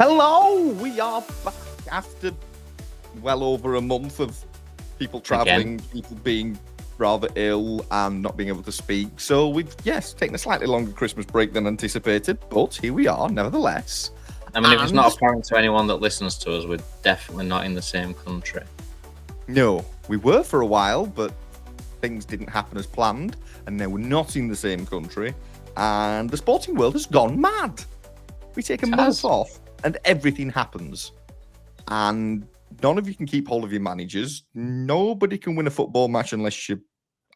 Hello, we are back after well over a month of people travelling, people being rather ill and not being able to speak. So we've, taken a slightly longer Christmas break than anticipated, but here we are nevertheless. I mean, if it's not apparent to anyone that listens to us, we're definitely not in the same country. No, we were for a while, but things didn't happen as planned, and now we're not in the same country, and the sporting world has gone mad. We take a month off, and everything happens. And none of you can keep hold of your managers. Nobody can win a football match unless you're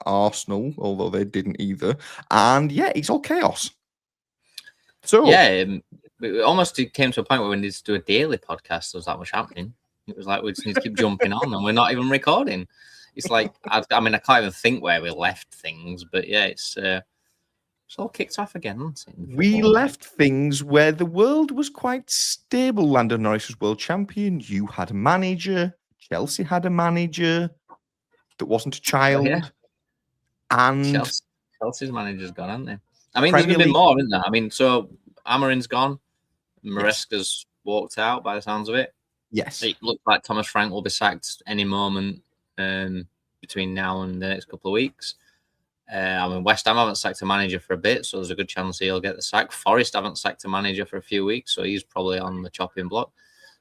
Arsenal, although they didn't either. And it's all chaos. So it almost came to a point where we needed to do a daily podcast. There was that much happening. It was like we just need to keep jumping on, and we're not even recording. It's like I can't even think where we left things, but it's all kicked off again, hasn't it? We left things where the world was quite stable. Lando Norris was world champion. You had a manager. Chelsea had a manager that wasn't a child. And Chelsea's manager's gone, hasn't they? I mean, there's been a bit more, isn't there? I mean, so Amorim's gone. Maresca's walked out by the sounds of it. Yes. It looks like Thomas Frank will be sacked any moment between now and the next couple of weeks. I mean, West Ham haven't sacked a manager for a bit, so there's a good chance he'll get the sack. Forest haven't sacked a manager for a few weeks, so he's probably on the chopping block.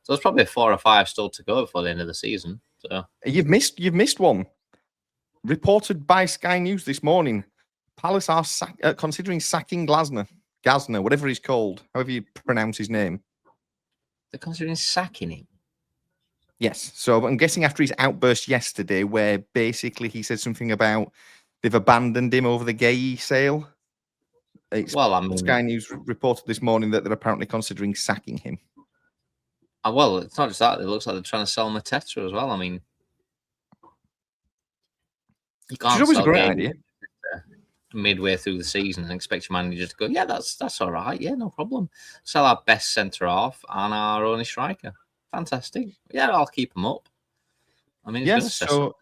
So there's probably 4 or 5 still to go before the end of the season. So you've missed one. Reported by Sky News this morning, Palace are considering sacking Glasner, whatever he's called, however you pronounce his name. They're considering sacking him? Yes. So I'm guessing after his outburst yesterday, where basically he said something about they've abandoned him over the Gay sale. Sky News reported this morning that they're apparently considering sacking him. Well, it's not just that. It looks like they're trying to sell Mateta as well. I mean, you can't always a great idea. Midway through the season and expect your manager to go, yeah, that's all right. Yeah, no problem. Sell our best centre half and our only striker. Fantastic. Yeah, I'll keep them up. I mean, so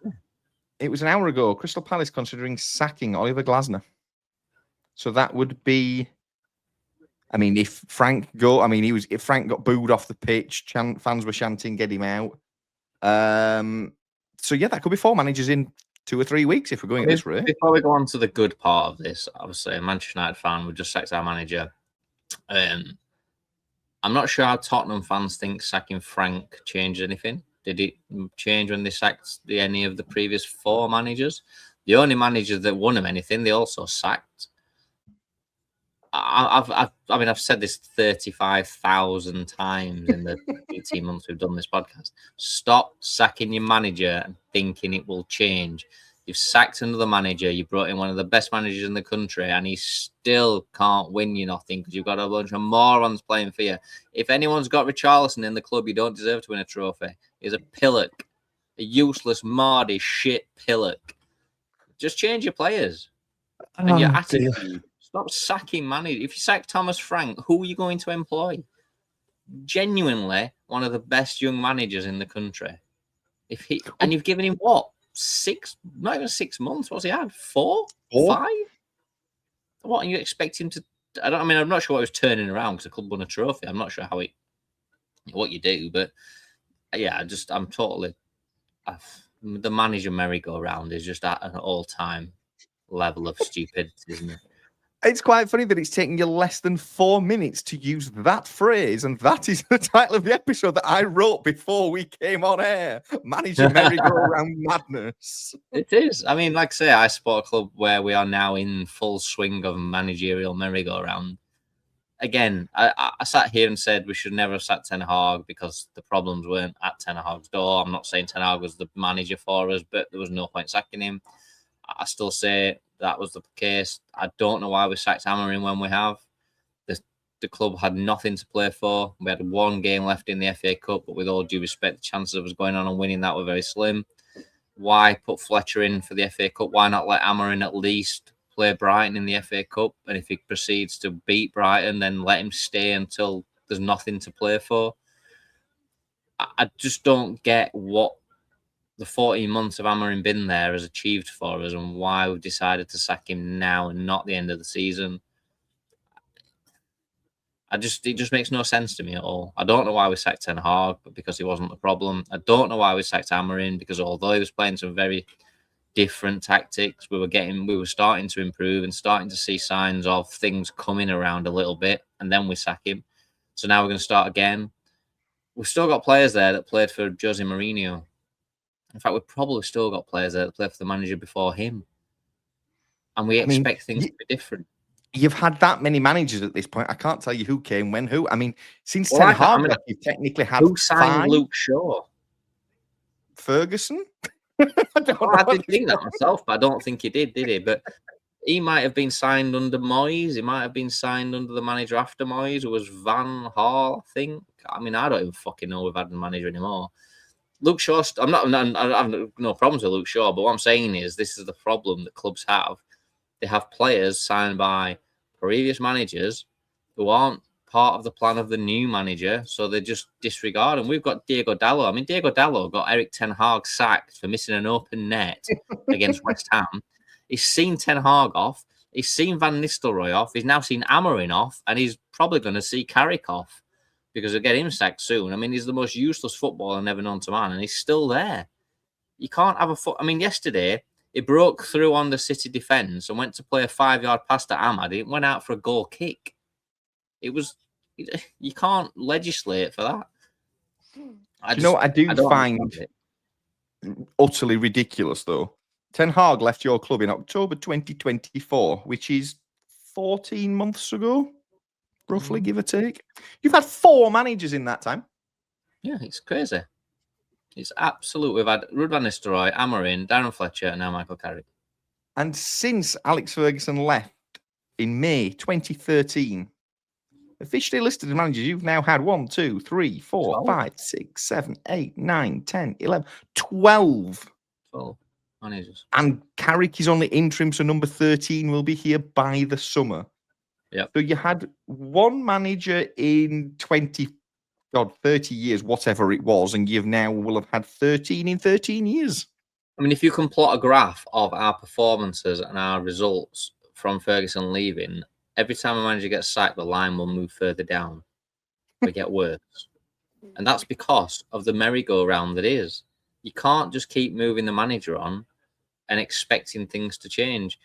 it was an hour ago. Crystal Palace considering sacking Oliver Glasner. So that would be, I mean, if Frank got booed off the pitch, fans were chanting, get him out. So that could be 4 managers in 2 or 3 weeks if we're going at this rate. Before we go on to the good part of this, obviously, a Manchester United fan would just sacked our manager. I'm not sure how Tottenham fans think sacking Frank changed anything. Did it change when they sacked any of the previous 4 managers? The only manager that won them anything, they also sacked. I've said this 35,000 times in the 18 months we've done this podcast. Stop sacking your manager and thinking it will change. You've sacked another manager. You brought in one of the best managers in the country, and he still can't win you nothing because you've got a bunch of morons playing for you. If anyone's got Richarlison in the club, you don't deserve to win a trophy. He's a pillock, a useless, mardy, shit pillock. Just change your players and your attitude. Stop sacking managers. If you sack Thomas Frank, who are you going to employ? Genuinely, one of the best young managers in the country. And you've given him what? 6? Not even 6 months. What's he had? 4? 5? What? And you expect him to? I'm not sure what he was turning around because the club won a trophy. I'm not sure what you do, but I'm totally. The manager merry-go-round is just at an all-time level of stupidity, isn't it? It's quite funny that it's taken you less than 4 minutes to use that phrase, and that is the title of the episode that I wrote before we came on air. Manager merry-go-round madness. It is. I mean, like I say, I support a club where we are now in full swing of managerial merry-go-round. Again, I sat here and said we should never have sacked Ten Hag because the problems weren't at Ten Hag's door. I'm not saying Ten Hag was the manager for us, but there was no point sacking him. I still say that was the case. I don't know why we sacked Amorim when we have. The club had nothing to play for. We had 1 game left in the FA Cup, but with all due respect, the chances of us going on and winning that were very slim. Why put Fletcher in for the FA Cup? Why not let Amorim at least play Brighton in the FA Cup? And if he proceeds to beat Brighton, then let him stay until there's nothing to play for. I just don't get what the 14 months of Amorim been there has achieved for us and why we've decided to sack him now and not the end of the season. It just makes no sense to me at all. I don't know why we sacked Ten Hag, but because he wasn't the problem. I don't know why we sacked Amorim, because although he was playing some very different tactics, we were starting to improve and starting to see signs of things coming around a little bit, and then we sack him. So now we're going to start again. We've still got players there that played for Jose Mourinho. In fact, we've probably still got players there that played for the manager before him. And we expect things to be different. You've had that many managers at this point. I can't tell you who came when who. I mean, since Ten Hag left, you've technically had who signed 5. Luke Shaw? Ferguson? I did think that myself, but I don't think he did he? But he might have been signed under Moyes. He might have been signed under the manager after Moyes, who was Van Gaal, I think. I mean, I don't even fucking know we've had the manager anymore. Luke Shaw, I have no problems with Luke Shaw, but what I'm saying is this is the problem that clubs have. They have players signed by previous managers who aren't part of the plan of the new manager, so they just disregard. And we've got Diego Dallo. I mean, Diego Dallo got Eric Ten Hag sacked for missing an open net against West Ham. He's seen Ten Hag off. He's seen Van Nistelrooy off. He's now seen Amorim off, and he's probably going to see Carrick off because they'll get him sacked soon. I mean, he's the most useless footballer never known to man, and he's still there. You can't have I mean, yesterday, he broke through on the City defence and went to play a 5-yard pass to Ahmad. It went out for a goal kick. You can't legislate for that. I do find utterly ridiculous, though. Ten Hag left your club in October 2024, which is 14 months ago, roughly, give or take. You've had 4 managers in that time. Yeah, it's crazy. It's absolute. We've had Ruud van Nistelrooy, Amorim, Darren Fletcher, and now Michael Carrick. And since Alex Ferguson left in May 2013, officially listed as managers, you've now had 1, 2, 3, 4, 12. 5, 6, 7, 8, 9, 10, 11, 12. 12 managers. And Carrick is only interim, so number 13 will be here by the summer. Yeah. So you had 1 manager in 30 years, whatever it was, and you've now will have had 13 in 13 years. I mean, if you can plot a graph of our performances and our results from Ferguson leaving, every time a manager gets sacked, the line will move further down. We get worse. And that's because of the merry-go-round that is. You can't just keep moving the manager on and expecting things to change.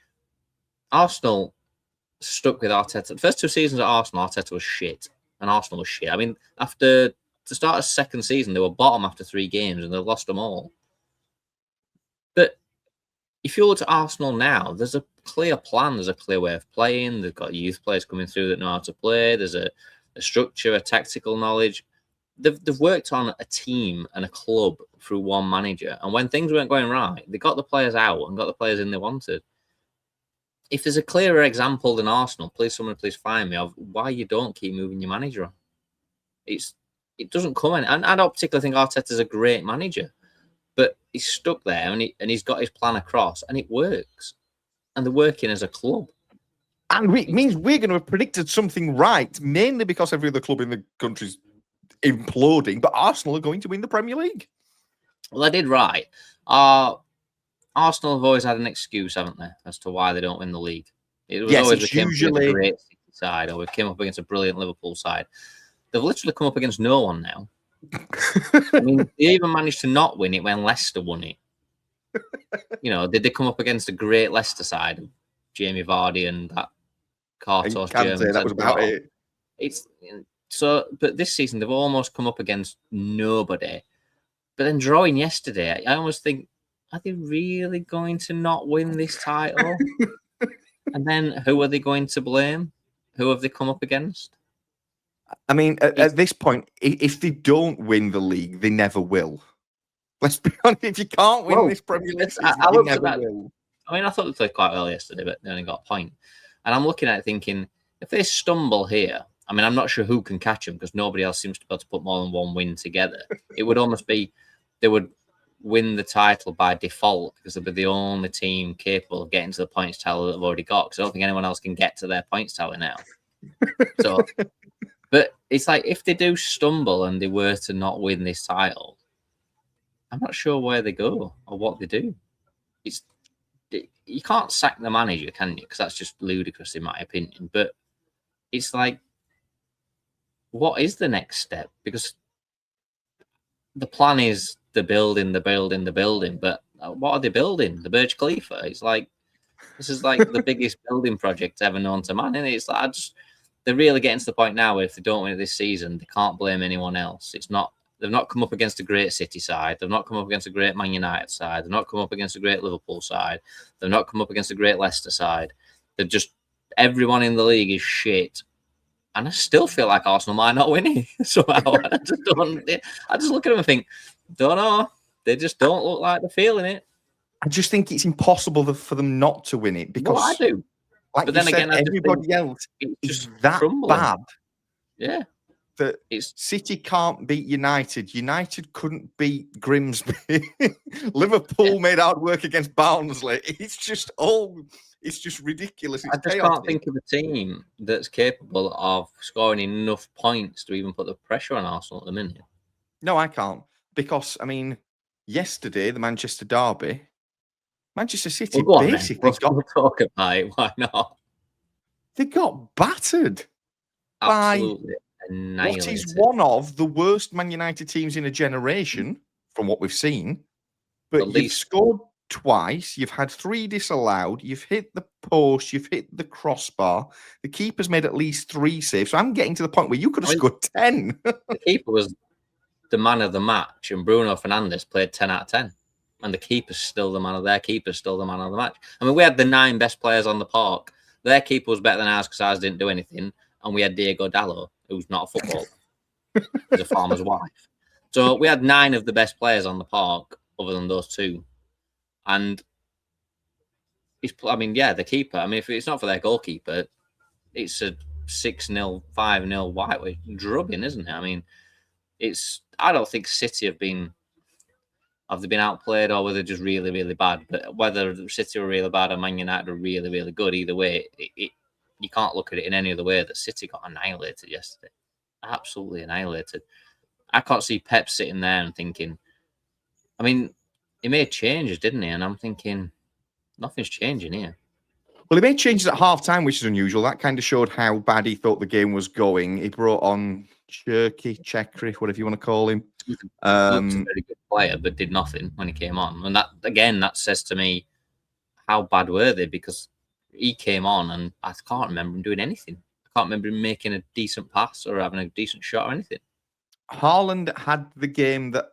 Arsenal stuck with Arteta. The first 2 seasons at Arsenal, Arteta was shit. And Arsenal was shit. I mean, after the start of second season, they were bottom after 3 games and they lost them all. But if you look at Arsenal now, there's a clear plan. There's a clear way of playing. They've got youth players coming through that know how to play. There's a structure, a tactical knowledge. They've worked on a team and a club through one manager. And when things weren't going right, they got the players out and got the players in they wanted. If there's a clearer example than Arsenal, someone please find me of why you don't keep moving your manager on. It doesn't come in. And I don't particularly think Arteta's a great manager, but he's stuck there and he's got his plan across and it works. And they're working as a club. And it means we're going to have predicted something right, mainly because every other club in the country's imploding, but Arsenal are going to win the Premier League. Well, I did right. Arsenal have always had an excuse, haven't they, as to why they don't win the league. It was always we came up against a great City side, or we came up against a brilliant Liverpool side. They've literally come up against no one now. I mean, they even managed to not win it when Leicester won it. You know, did they come up against a great Leicester side, Jamie Vardy and that Cartos German? That was about it. But this season they've almost come up against nobody. But then drawing yesterday, I almost think, are they really going to not win this title? And then who are they going to blame? Who have they come up against? I mean, at this point, if they don't win the league, they never will. Let's be honest, if you can't win this Premier League season, you never will. I mean, I thought they played quite well yesterday, but they only got a point. And I'm looking at it thinking, if they stumble here, I mean, I'm not sure who can catch them because nobody else seems to be able to put more than one win together. It would almost be they would win the title by default because they'd be the only team capable of getting to the points tally that they've already got. Because I don't think anyone else can get to their points tally now. So, but it's like if they do stumble and they were to not win this title, I'm not sure where they go or what they do. You can't sack the manager, can you? Because that's just ludicrous in my opinion. But it's like what is the next step? Because the plan is the building, but what are they building? The Burj Khalifa. It's like this is like the biggest building project ever known to man, and it's like they're really getting to the point now where if they don't win it this season, they can't blame anyone else. They've not come up against a great City side. They've not come up against a great Man United side. They've not come up against a great Liverpool side. They've not come up against a great Leicester side. They're just everyone in the league is shit. And I still feel like Arsenal might not win it somehow. I just look at them and think, don't know. They just don't look like they're feeling it. I just think it's impossible for them not to win it because I do. Like but then again, everybody else is that crumbling. Bad. Yeah. That City can't beat United. United couldn't beat Grimsby. Liverpool made hard work against Barnsley. It's just ridiculous. It's I just can't think of a team that's capable of scoring enough points to even put the pressure on Arsenal at the minute. No, I can't. Because, yesterday, the Manchester derby, Manchester City basically We'll talk about it. Why not? They got battered. Absolutely. What is one of the worst Man United teams in a generation, from what we've seen. But you've scored twice, you've had 3 disallowed, you've hit the post, you've hit the crossbar. The keeper's made at least 3 saves. So I'm getting to the point where you could have scored 10. The keeper was the man of the match, and Bruno Fernandes played 10 out of 10. And the keeper's still the man of their keeper's still the man of the match. We had the 9 best players on the park. Their keeper was better than ours because ours didn't do anything. And we had Diego Dallo, who's not a footballer. He's a farmer's wife. So we had 9 of the best players on the park, other than those 2. And the keeper. If it's not for their goalkeeper, it's a 6-0, 5-0 white drubbing, isn't it? I don't think City have they been outplayed or were they just really, really bad? But whether City were really bad or Man United were really, really good, either way, you can't look at it in any other way that City got annihilated yesterday. Absolutely annihilated. I can't see Pep sitting there and thinking, he made changes, didn't he? And I'm thinking, nothing's changing here. Well, he made changes at half-time, which is unusual. That kind of showed how bad he thought the game was going. He brought on Chekri, whatever you want to call him. Looked a very good player, but did nothing when he came on. And that says to me, how bad were they? Because he came on and I can't remember him doing anything. I can't remember him making a decent pass or having a decent shot or anything. Haaland had the game that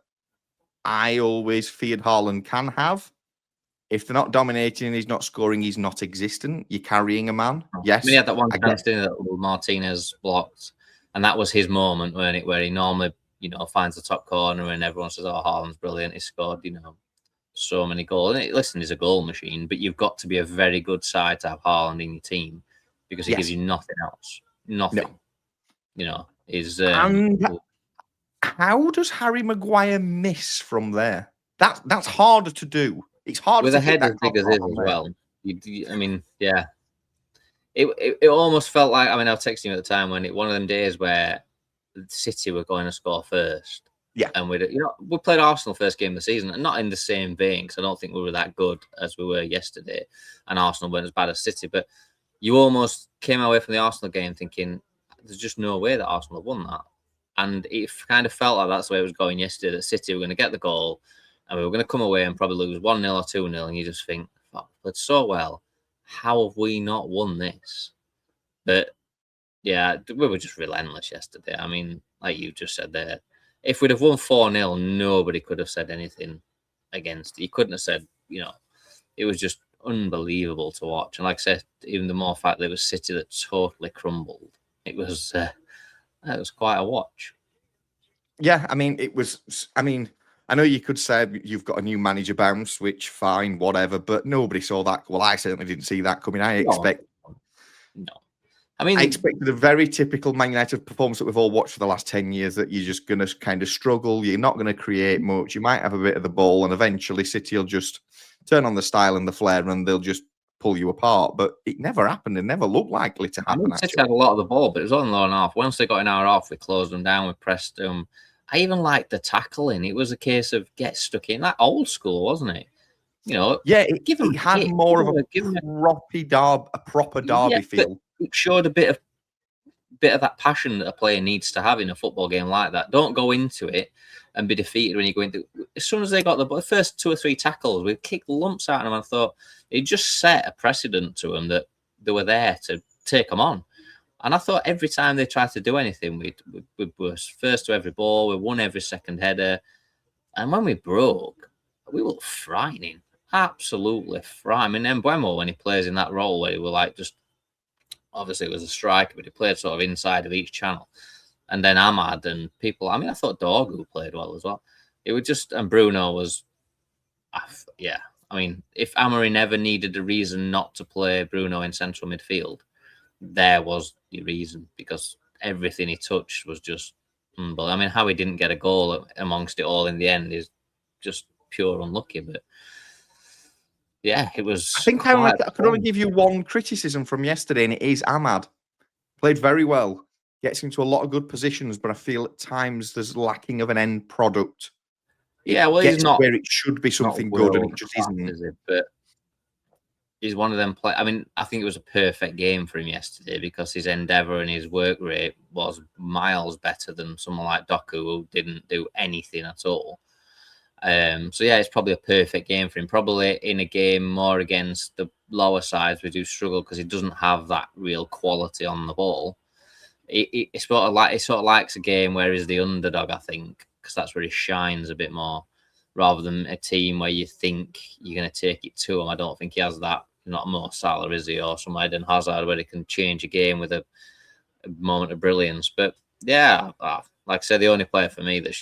I always feared Haaland can have. If they're not dominating and he's not scoring, he's not existent. You're carrying a man. Yes. He had that one chance that Martinez blocked, and that was his moment, weren't it? Where he normally, finds the top corner and everyone says, "Oh, Haaland's brilliant. He scored, so many goals." And listen, he's a goal machine, but you've got to be a very good side to have Haaland in your team because he gives you nothing else. Nothing. No. And how does Harry Maguire miss from there? That's harder to do. It's hard with a head as big as his as well. Yeah. It almost felt like I was texting you at the time when one of them days where City were going to score first. Yeah, and we played Arsenal first game of the season, and not in the same vein because I don't think we were that good as we were yesterday, and Arsenal weren't as bad as City. But you almost came away from the Arsenal game thinking there's just no way that Arsenal have won that, and it kind of felt like that's the way it was going yesterday. That City were going to get the goal. And we were going to come away and probably lose 1-0 or 2-0. And you just think, fuck, we played so well. How have we not won this? But, yeah, we were just relentless yesterday. Like you just said there, if we'd have won 4-0, nobody could have said anything against it. You couldn't have said, it was just unbelievable to watch. And like I said, even the more fact that it was City that totally crumbled, it was quite a watch. Yeah, it was, I know you could say you've got a new manager bounce, which fine, whatever, but nobody saw that. Well, I certainly didn't see that coming. I expected a very typical Man United performance that we've all watched for the last 10 years, that you're just going to kind of struggle. You're not going to create much. You might have a bit of the ball, and eventually City will just turn on the style and the flair, and they'll just pull you apart. But it never happened. It never looked likely to happen. City had a lot of the ball, but it was on low and off. Once they got an hour off, we closed them down, we pressed them. I even liked the tackling. It was a case of get stuck in, like old school, wasn't it? Yeah, it had more of a proper derby feel. It showed a bit of bit of that passion that a player needs to have in a football game like that. Don't go into it and be defeated when you go into. As soon as they got the first 2 or 3 tackles, we kicked lumps out of them. I thought it just set a precedent to them that they were there to take them on. And I thought every time they tried to do anything, we were first to every ball, we won every second header. And when we broke, we were frightening, absolutely frightening. And Embuemo, when he plays in that role where he were like just, obviously it was a striker, but he played sort of inside of each channel. And then Ahmad and people, I mean, I thought Dorgu played well as well. It was just, and Bruno was, yeah. I mean, if Amorim never needed a reason not to play Bruno in central midfield, there was the reason, because everything he touched was just unbelievable. I mean, how he didn't get a goal amongst it all in the end is just pure unlucky. But yeah, it was. I think I could only give you one criticism from yesterday, and it is Ahmad. Played very well, gets into a lot of good positions, but I feel at times there's lacking of an end product. Yeah, well, he's not where it should be something good, and it just isn't. Is it? But he's one of them play. I mean, I think it was a perfect game for him yesterday because his endeavour and his work rate was miles better than someone like Doku, who didn't do anything at all. So yeah, it's probably a perfect game for him. Probably in a game more against the lower sides, we do struggle because he doesn't have that real quality on the ball. He sort of likes a game where he's the underdog, I think, because that's where he shines a bit more, rather than a team where you think you're going to take it to him. I don't think he has that. Not Mo Salah, is he, or some Eden Hazard, where he can change a game with a moment of brilliance. But yeah, like I said, the only player for me that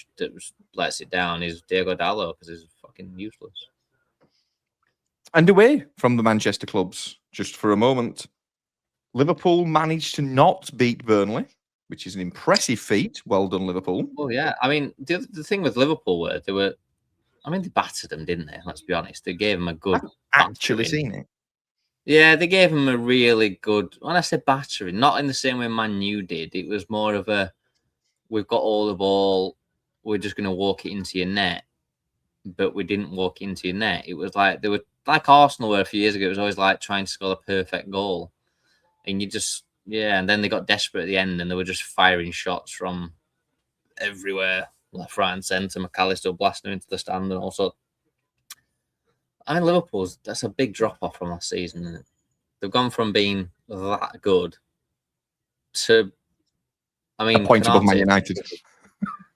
lets it down is Diego Dallo, because he's fucking useless. And away from the Manchester clubs, just for a moment, Liverpool managed to not beat Burnley, which is an impressive feat. Well done, Liverpool. Oh yeah, I mean the thing with Liverpool they battered them, didn't they? Let's be honest. They gave them a good. I've actually seen it. Yeah, they gave him a really good. When I said battering, not in the same way Man U did. It was more of a, we've got all the ball, we're just going to walk it into your net. But we didn't walk into your net. It was like they were like Arsenal were a few years ago. It was always like trying to score the perfect goal, and you just and then they got desperate at the end, and they were just firing shots from everywhere, left, right, and centre. McAllister blasting into the stand, and also. I mean, that's a big drop off from last season, isn't it? They've gone from being that good to, I mean, a point above Man United.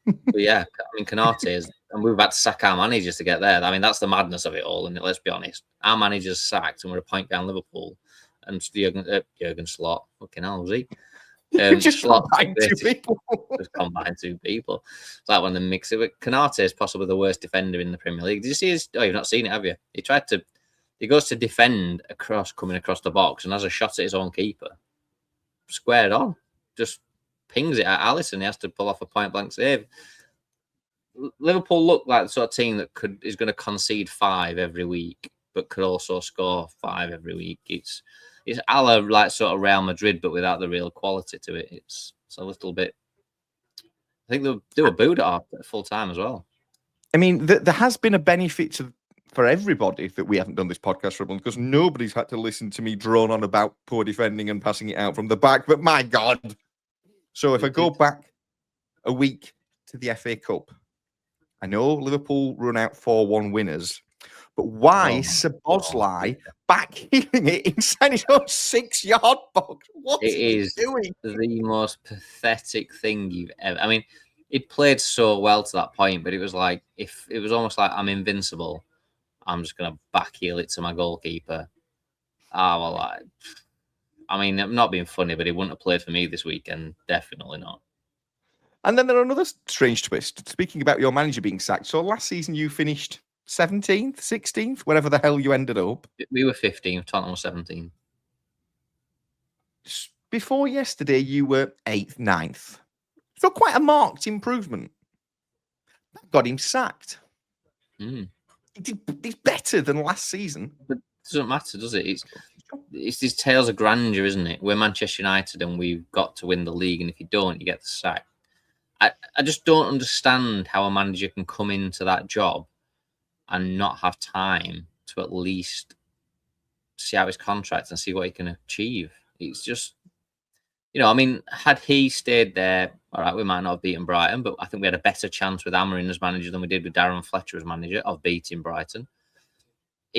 But yeah, I mean, Canate is, and we've had to sack our managers to get there. I mean, that's the madness of it all. And let's be honest, our manager's sacked, and we're a point down Liverpool. And Jurgen Slot, fucking hell, was he? Just combined two people. Just combined 2 people. It's like one of them mix it. Canate is possibly the worst defender in the Premier League. Did you see his? Oh, you've not seen it, have you? He goes to defend coming across the box, and has a shot at his own keeper. Squared on. Just pings it at Alisson. He has to pull off a point blank save. Liverpool look like the sort of team that is going to concede 5 every week, but could also score 5 every week. It's a la like sort of Real Madrid, but without the real quality to it. It's a little bit. I think they were booed at full time as well. I mean, there has been a benefit for everybody that we haven't done this podcast for a month, because nobody's had to listen to me drone on about poor defending and passing it out from the back. But my God. So if I go back a week to the FA Cup, I know Liverpool run out 4-1 winners, but why Szoboszlai backhilling it inside his own 6-yard box? What is he doing? The most pathetic thing you've ever. I mean, it played so well to that point, but it was like if it was almost like I'm invincible. I'm just going to backheel it to my goalkeeper. I mean, I'm not being funny, but he wouldn't have played for me this weekend. Definitely not. And then there are another strange twist. Speaking about your manager being sacked, so last season you finished 17th, 16th, wherever the hell you ended up. We were 15th, Tottenham was 17th. Before yesterday, you were 8th, 9th. So quite a marked improvement. That got him sacked. He's better than last season. But it doesn't matter, does it? It's these tales of grandeur, isn't it? We're Manchester United and we've got to win the league, and if you don't, you get the sack. I just don't understand how a manager can come into that job and not have time to at least see out his contract and see what he can achieve. It's I mean, had he stayed there, all right, we might not have beaten Brighton, but I think we had a better chance with Amorim as manager than we did with Darren Fletcher as manager of beating Brighton.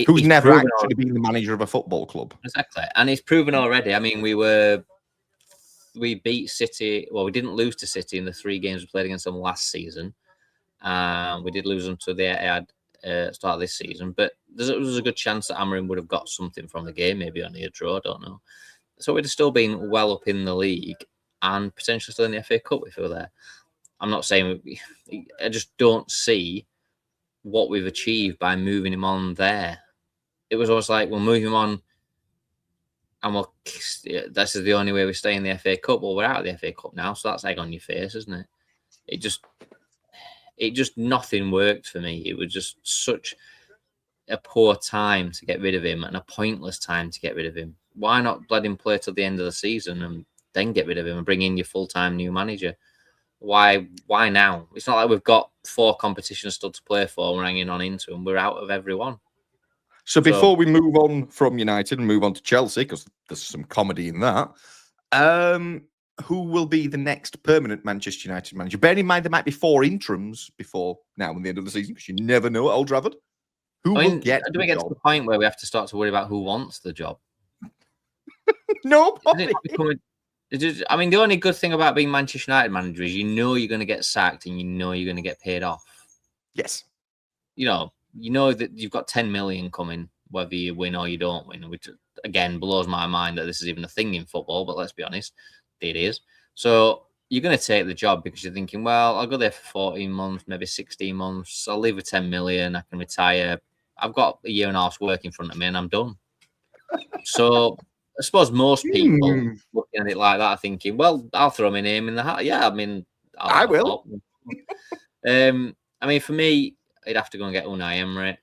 Who's He's never proven actually been the manager of a football club. exactly, and he's proven already. I mean, we beat City. Well, we didn't lose to City in the 3 games we played against them last season. We did lose them to the start of this season, but there was a good chance that Amorim would have got something from the game, maybe only a draw, I don't know. So we'd have still been well up in the league and potentially still in the FA Cup if we were there. I'm not saying I just don't see what we've achieved by moving him on there. It was always like, we'll move him on and this is the only way we stay in the FA Cup. Well, we're out of the FA Cup now, so that's egg on your face, isn't it? It just nothing worked for me. It was just such a poor time to get rid of him and a pointless time to get rid of him. Why not let him play till the end of the season and then get rid of him and bring in your full-time new manager? Why now? It's not like we've got 4 competitions still to play for. We're hanging on into them. We're out of every one. So before we move on from United and move on to Chelsea, because there's some comedy in that, who will be the next permanent Manchester United manager? Bear in mind there might be 4 interims before now and the end of the season, because you never know at Old Trafford. Do we get to the point where we have to start to worry about who wants the job? Nobody. I mean, the only good thing about being Manchester United manager is you're going to get sacked and you're going to get paid off. Yes. You know that you've got 10 million coming, whether you win or you don't win, which again blows my mind that this is even a thing in football, but let's be honest, it is. So you're going to take the job because you're thinking, well, I'll go there for 14 months, maybe 16 months. I'll leave with 10 million. I can retire. I've got a year and a half's work in front of me and I'm done. So I suppose most people looking at it like that are thinking, well, I'll throw my name in the hat. Yeah, I mean, I will. I mean, for me, I'd have to go and get Unai Emery.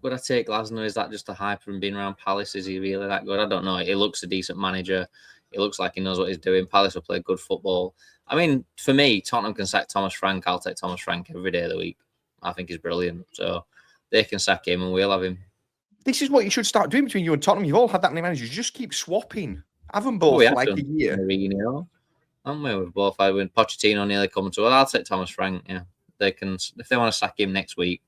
Would I take Glasner? Is that just a hype from being around Palace? Is he really that good? I don't know. He looks a decent manager. He looks like he knows what he's doing. Palace will play good football. I mean, for me, Tottenham can sack Thomas Frank. I'll take Thomas Frank every day of the week. I think he's brilliant. So they can sack him and we'll have him. This is what you should start doing between you and Tottenham. You've all had that many managers. You just keep swapping. Have them both for like a year. Mourinho, haven't we? We've both had when Pochettino nearly come to us. I'll take Thomas Frank. Yeah, they can if they want to sack him next week,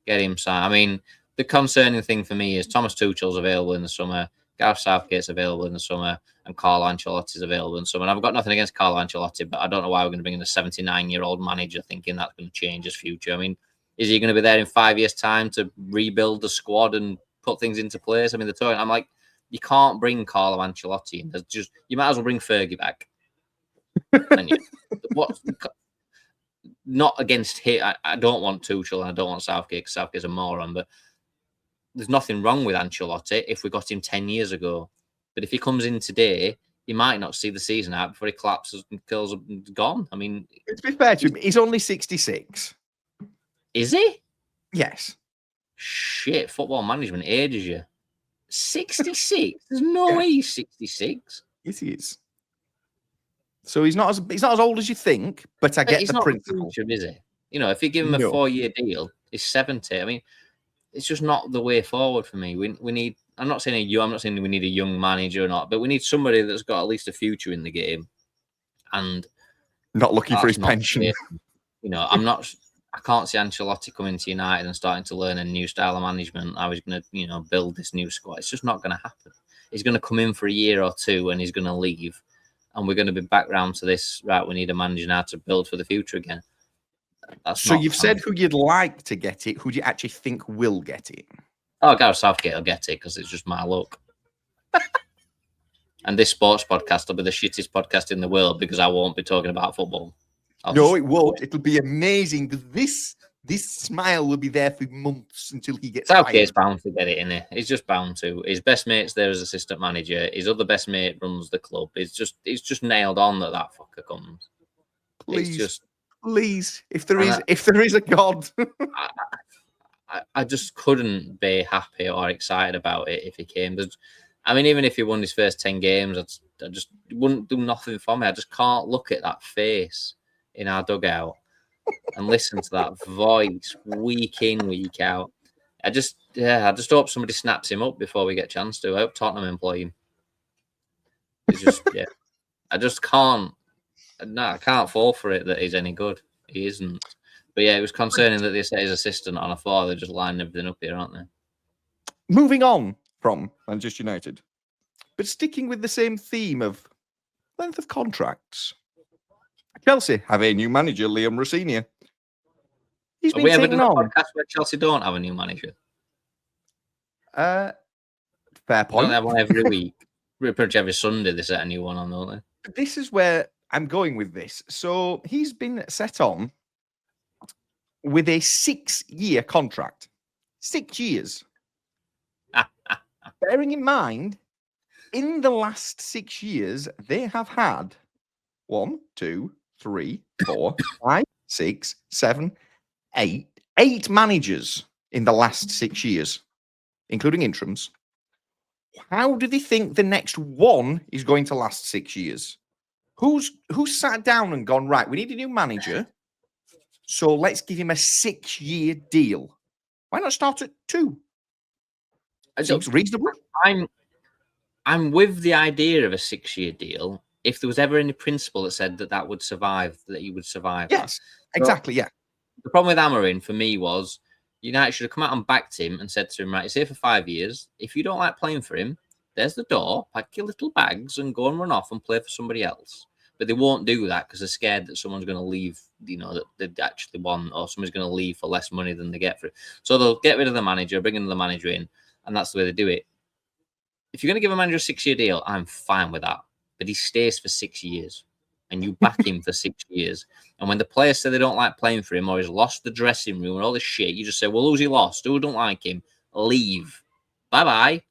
get him signed. I mean, the concerning thing for me is Thomas Tuchel's available in the summer, Gareth Southgate's available in the summer, and Carlo Ancelotti's available in the summer. And I've got nothing against Carlo Ancelotti, but I don't know why we're going to bring in a 79-year-old manager thinking that's going to change his future. I mean, is he going to be there in 5 years' time to rebuild the squad and put things into place? I mean, I'm like, you can't bring Carlo Ancelotti in. You might as well bring Fergie back. And not against him. I don't want Tuchel and I don't want Southgate because Southgate's a moron, but there's nothing wrong with Ancelotti if we got him 10 years ago. But if he comes in today, he might not see the season out before he collapses and kills and gone. I mean, to be fair to him, he's only 66. Is he? Yes. Shit, football management ages you. 66? There's no way he's 66. Yes, he is. So he's not as old as you think, but I get the principle. Future, is he? If you give him a 4-year deal, he's 70. I mean, it's just not the way forward for me. We need. I'm not saying we need a young manager or not, but we need somebody that's got at least a future in the game, and not looking for his pension. I can't see Ancelotti coming to United and starting to learn a new style of management. I was going to, build this new squad. It's just not going to happen. He's going to come in for a year or two and he's going to leave. And we're going to be back round to this, right, we need a manager now to build for the future again. So you've said who you'd like to get it. Who do you actually think will get it? Oh, Gareth Southgate will get it because it's just my luck. And this sports podcast will be the shittest podcast in the world because I won't be talking about football. No, it won't. It'll be amazing because this smile will be there for months until he gets Southgate's bound to get it in there. He's just bound to. His best mate's there as assistant manager. His other best mate runs the club. It's just nailed on that fucker comes. Please, if there is a God. I just couldn't be happy or excited about it if he came. I mean, even if he won his first 10 games, I just wouldn't do nothing for me. I just can't look at that face in our dugout and listen to that voice week in, week out. I just hope somebody snaps him up before we get a chance to. I hope Tottenham employ him. It's just yeah. I just can't. No, I can't fall for it that he's any good. He isn't. But yeah, it was concerning that they say his assistant on. I thought they're just lining everything up here, aren't they? Moving on from Manchester United, but sticking with the same theme of length of contracts. Chelsea have a new manager, Liam Rossini. He's Have been we ever taken done a on. podcast where Chelsea don't have a new manager? Fair Don't point. they have one every week? Pretty much every Sunday they set a new one on, don't they? This is where I'm going with this. So he's been set on with a 6-year contract. 6 years. Bearing in mind, in the last 6 years, they have had 1, 2, 3, 4, 5, 6, 7, 8, 8 managers in the last 6 years, including interims. How do they think the next one is going to last 6 years? Who's sat down and gone, right, we need a new manager, so let's give him a 6-year deal. Why not start at 2? Seems reasonable. I'm with the idea of a 6-year deal if there was ever any principle that said that would survive, that he would survive. Yes, exactly, yeah. The problem with Amorim for me was United should have come out and backed him and said to him, right, he's here for 5 years. If you don't like playing for him, there's the door, pack your little bags and go and run off and play for somebody else. But they won't do that because they're scared that someone's going to leave, that they actually want, or someone's going to leave for less money than they get for it. So they'll get rid of the manager, bring another manager in, and that's the way they do it. If you're going to give a manager a 6-year deal, I'm fine with that. But he stays for 6 years and you back him for 6 years. And when the players say they don't like playing for him or he's lost the dressing room and all this shit, you just say, well, who's he lost? Who don't like him? Leave. Bye-bye.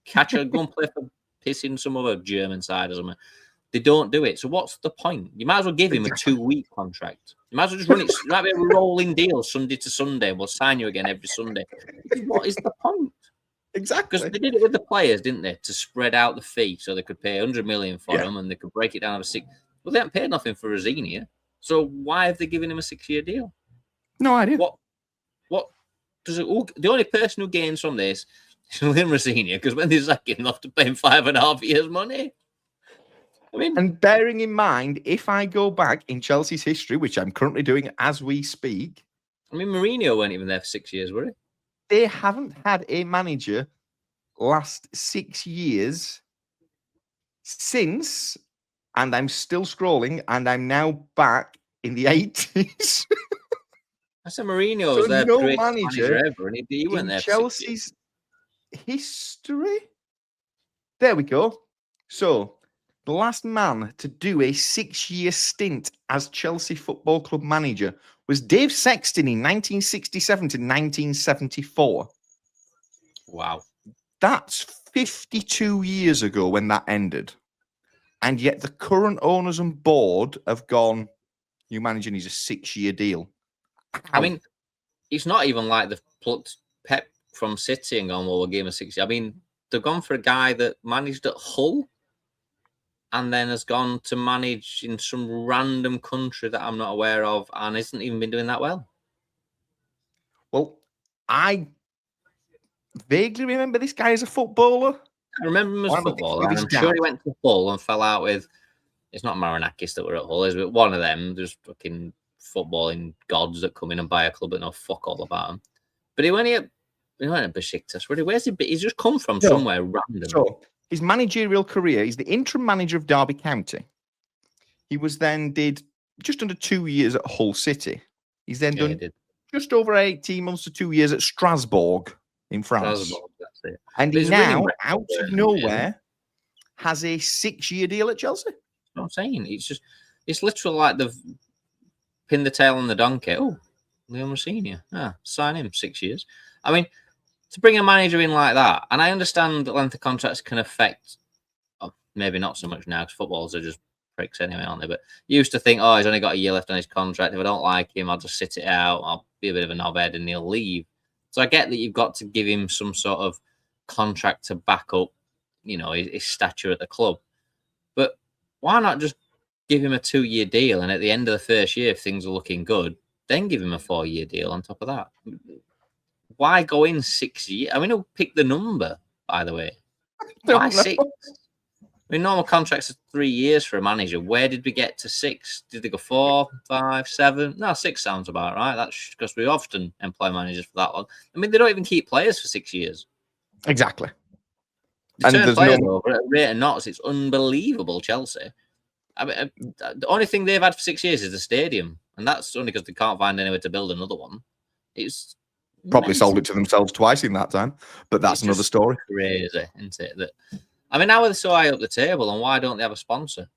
Catch her, go and play for pissing some other German side or something. They don't do it. So what's the point? You might as well give him a 2-week contract. You might as well just run it. It might be a rolling deal Sunday to Sunday. We'll sign you again every Sunday. What is the point? Exactly. Because they did it with the players, didn't they? To spread out the fee so they could pay 100 million for them and they could break it down over 6. Well, they haven't paid nothing for Rosinia. So why have they given him a 6-year deal? No idea. What does it? The only person who gains from this is Liam Rosinia, because when they sack him, they'll have to pay him 5.5 years' money. I mean, and bearing in mind, if I go back in Chelsea's history, which I'm currently doing as we speak, I mean, Mourinho weren't even there for 6 years, were he? They haven't had a manager last 6 years since, and I'm still scrolling, and I'm now back in the 80s. I said Mourinho was their greatest manager ever, and he went there Chelsea's history. There we go. So, the last man to do a 6-year stint as Chelsea Football Club manager was Dave Sexton in 1967 to 1974. Wow. That's 52 years ago when that ended. And yet the current owners and board have gone, new manager needs a 6-year deal. I mean, it's not even like they've plucked Pep from City and gone, well, we'll give him a 6 year. I mean, they've gone for a guy that managed at Hull and then has gone to manage in some random country that I'm not aware of and hasn't even been doing that well. Well, I vaguely remember this guy as a footballer. I remember him as a footballer. I'm sure he went to Hull and fell out with, it's not Marinakis that were at Hull, is it? One of them, just fucking footballing gods that come in and buy a club that know fuck all about him. But he went at Besiktas. Where's he? He's just come from somewhere random. So his managerial career, he's the interim manager of Derby County. He was then did just under 2 years at Hull City. He's then done just over 18 months to 2 years at Strasbourg in France. That's it. And he now, out of nowhere, has a 6-year deal at Chelsea. That's what I'm saying. It's literally like they've pinned the tail on the donkey. Oh, Liam Rossini. Sign him 6 years. I mean, to bring a manager in like that, and I understand that length of contracts can affect, maybe not so much now because footballers are just pricks anyway, aren't they? But you used to think, oh, he's only got a year left on his contract. If I don't like him, I'll just sit it out. I'll be a bit of a knobhead and he'll leave. So I get that you've got to give him some sort of contract to back up, his stature at the club. But why not just give him a 2-year deal? And at the end of the first year, if things are looking good, then give him a 4-year deal on top of that. Why go in 6 years? I mean, who picked the number, by the way? Why 6? I mean, normal contracts are 3 years for a manager. Where did we get to 6? Did they go 4, 5, 7? No, 6 sounds about right. That's because we often employ managers for that long. I mean, they don't even keep players for 6 years. Exactly. They And turn there's players no over at a rate of knots. It's unbelievable, Chelsea. I mean, the only thing they've had for 6 years is the stadium, and that's only because they can't find anywhere to build another one. It's probably sold mental. it to themselves twice in that time, but that's It's another just story. crazy, isn't it? That I mean, how are they so high up the table, and why don't they have a sponsor?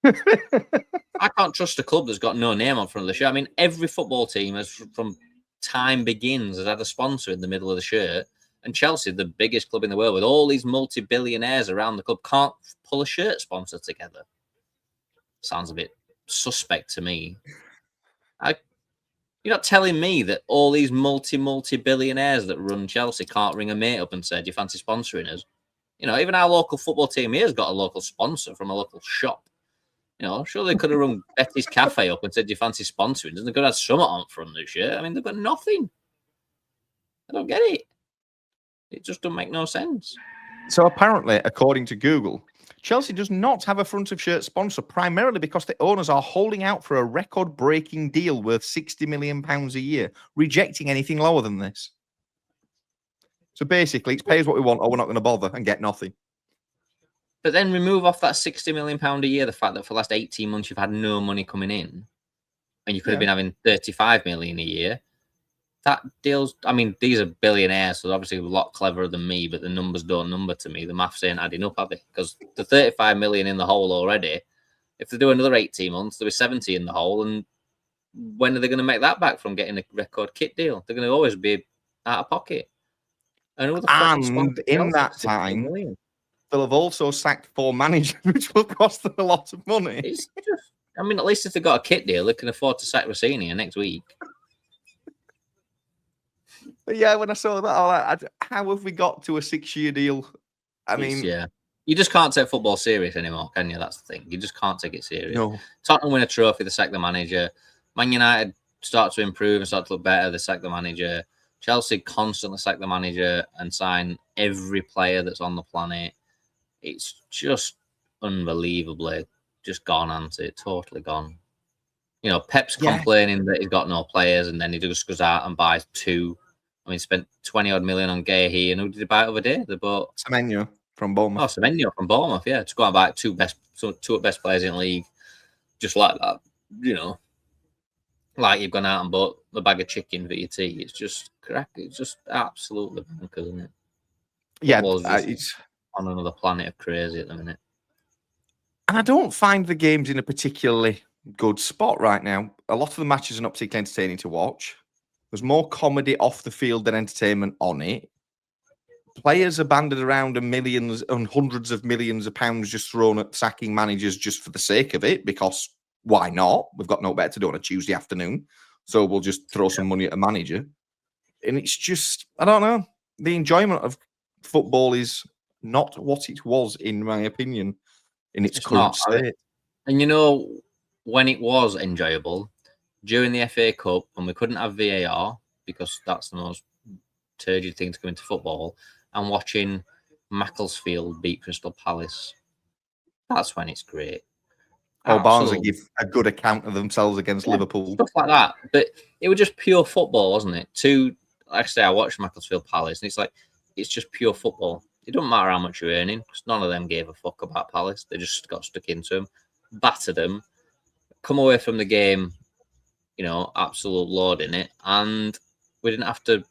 I can't trust a club that's got no name on front of the shirt. I mean, every football team has, from time begins, has had a sponsor in the middle of the shirt. And Chelsea, the biggest club in the world, with all these multi-billionaires around the club, can't pull a shirt sponsor together. Sounds a bit suspect to me. You're not telling me that all these multi-billionaires that run Chelsea can't ring a mate up and say, "Do you fancy sponsoring us?" You know, even our local football team here has got a local sponsor from a local shop. You know, sure they could have rung Betty's Cafe up and said, "Do you fancy sponsoring?" And they could have had something on from this year. I mean, they've got nothing. I don't get it. It just doesn't make no sense. So apparently, according to Google, Chelsea does not have a front of shirt sponsor, primarily because the owners are holding out for a record-breaking deal worth £60 million a year, rejecting anything lower than this. So basically, it's pay us what we want, or we're not going to bother, and get nothing. But then remove off that £60 million a year the fact that for the last 18 months you've had no money coming in, and you could have been having 35 million a year. That deals. I mean, these are billionaires, so they're obviously a lot cleverer than me, but the numbers don't number to me. The maths ain't adding up, have they? Because the 35 million in the hole already, if they do another 18 months, there'll be 70 in the hole. And when are they going to make that back from getting a record kit deal? They're going to always be out of pocket. And who the fuck will sponsor in Chelsea that for 60 time, million? they'll have also sacked 4 managers, which will cost them a lot of money. It's just, I mean, at least if they've got a kit deal, they can afford to sack Rossini next week. But yeah, when I saw that, I was like, how have we got to a 6-year deal? I mean, yeah, you just can't take football serious anymore, can you? That's the thing. You just can't take it serious. no. Tottenham win a trophy, they sack the manager. Man United start to improve and start to look better, they sack the manager. Chelsea constantly sack the manager and sign every player that's on the planet. It's just unbelievably just gone, hasn't it? Totally gone. You know, Pep's complaining that he's got no players, and then he just goes out and buys 2. I mean, spent 20-odd million on Gahey, and who did he buy over there? They bought Semenyo from Bournemouth. Oh, Semenyo from Bournemouth, yeah. To go and buy 2 best players in the league, just like that. You know, like you've gone out and bought a bag of chicken for your tea. It's just crack. It's just absolutely bonkers, isn't it? Yeah, it's on another planet of crazy at the minute. And I don't find the games in a particularly good spot right now. A lot of the matches are not particularly entertaining to watch. There's more comedy off the field than entertainment on it. Players are banded around and millions and hundreds of millions of pounds just thrown at sacking managers just for the sake of it, because why not? We've got no better to do on a Tuesday afternoon, so we'll just throw some money at a manager. And it's just, I don't know. The enjoyment of football is not what it was, in my opinion, in its current state. And you know, when it was enjoyable, during the FA Cup, when we couldn't have VAR, because that's the most turgid thing to go into football, and watching Macclesfield beat Crystal Palace, that's when it's great. Or Barnsley give a good account of themselves against Liverpool. Stuff like that. But it was just pure football, wasn't it? Actually, I watched Macclesfield Palace, and it's like, it's just pure football. It doesn't matter how much you're earning, because none of them gave a fuck about Palace. They just got stuck into them, battered them, come away from the game, you know, absolute load in it, and we didn't have to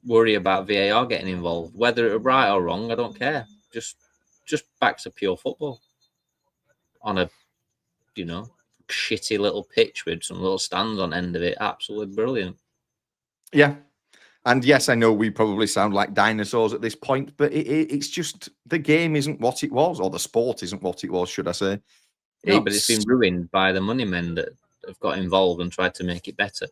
worry about VAR getting involved. Whether it was right or wrong, I don't care. Just back to pure football on a, you know, shitty little pitch with some little stands on end of it. Absolutely brilliant. Yeah. And yes, I know we probably sound like dinosaurs at this point, but it's just the game isn't what it was, or the sport isn't what it was, should I say. No, but it's been ruined by the money men that have got involved and tried to make it better.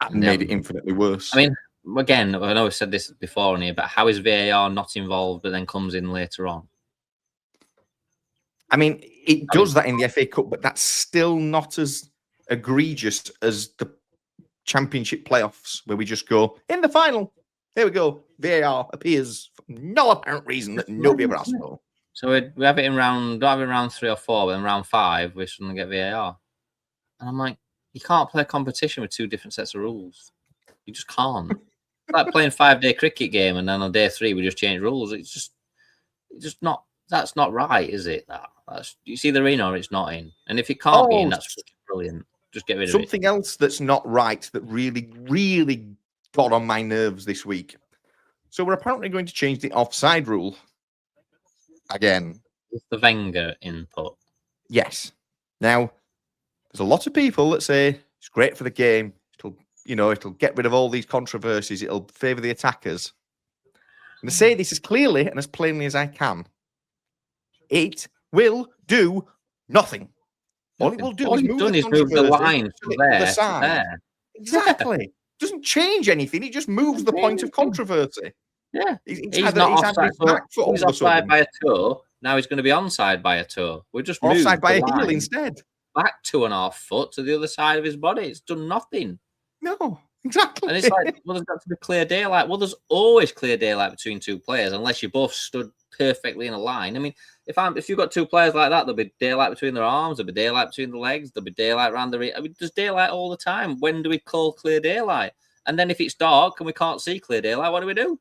And made it infinitely worse. I mean, again, I know I've said this before on here, but how is VAR not involved but then comes in later on? I mean, it does that in the FA Cup, but that's still not as egregious as the Championship playoffs, where we just go, in the final, there we go, VAR appears no apparent reason that nobody ever asked for. So we have it in don't have it in round 3 or 4, but in round 5, we suddenly get VAR. And I'm like, you can't play a competition with 2 different sets of rules. You just can't. It's like playing 5-day cricket game, and then on day 3 we just change rules. It's just not. That's not right, is it? It's either in or it's not in. And if it can't be in, that's brilliant. Just get rid of it. Something else that's not right that really, really got on my nerves this week. So we're apparently going to change the offside rule again. It's the Wenger input. Yes. Now, there's a lot of people that say it's great for the game. It'll get rid of all these controversies. It'll favour the attackers. And to say this as clearly and as plainly as I can, it will do nothing. All it will do is move the line from there to the side. There. Exactly. It doesn't change anything. It just moves the point of controversy. Yeah. He's not offside by a toe. Now he's going to be onside by a toe. We just moved offside by a heel instead. Back 2.5 foot to the other side of his body. It's done nothing. No, exactly. And it's like, well, there's got to be clear daylight. Well, there's always clear daylight between 2 players unless you both stood perfectly in a line. I mean, if you've got 2 players like that, there'll be daylight between their arms, there'll be daylight between the legs, there'll be daylight around the... I mean, there's daylight all the time. When do we call clear daylight? And then if it's dark and we can't see clear daylight, what do we do?